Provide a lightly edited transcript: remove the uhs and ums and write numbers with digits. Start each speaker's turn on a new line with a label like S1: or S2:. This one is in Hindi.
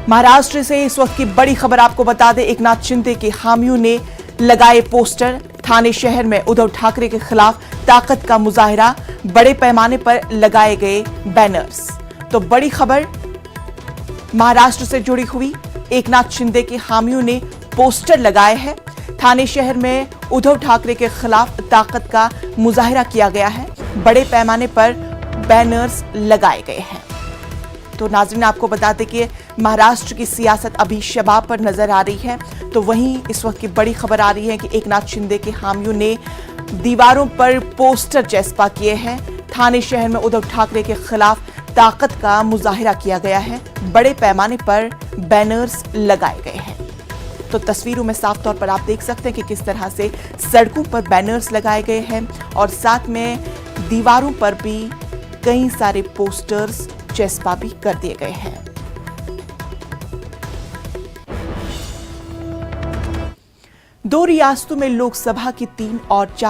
S1: महाराष्ट्र से इस वक्त की बड़ी खबर आपको बता दें, एकनाथ शिंदे के हामियों ने लगाए पोस्टर। ठाणे शहर में उद्धव ठाकरे के खिलाफ ताकत का मुजाहिरा, बड़े पैमाने पर लगाए गए बैनर्स। तो बड़ी खबर महाराष्ट्र से जुड़ी हुई, एकनाथ शिंदे के हामियों ने पोस्टर लगाए हैं। ठाणे शहर में उद्धव ठाकरे के खिलाफ ताकत का मुजाहिरा किया गया है, बड़े पैमाने पर बैनर्स लगाए गए हैं। तो नाज़रीन, आपको बता दें कि महाराष्ट्र की सियासत अभी शबाब पर नजर आ रही है। तो वहीं इस वक्त की बड़ी खबर आ रही है कि एकनाथ शिंदे के हामियों ने दीवारों पर पोस्टर चस्पा किए हैं। ठाणे शहर में उद्धव ठाकरे के खिलाफ ताकत का मुजाहिरा किया गया है, बड़े पैमाने पर बैनर्स लगाए गए हैं। तो तस्वीरों में साफ तौर पर आप देख सकते हैं कि किस तरह से सड़कों पर बैनर्स लगाए गए हैं और साथ में दीवारों पर भी कई सारे पोस्टर्स चस्पा भी कर दिए गए हैं। दो रियासतों में लोकसभा की 3 और 4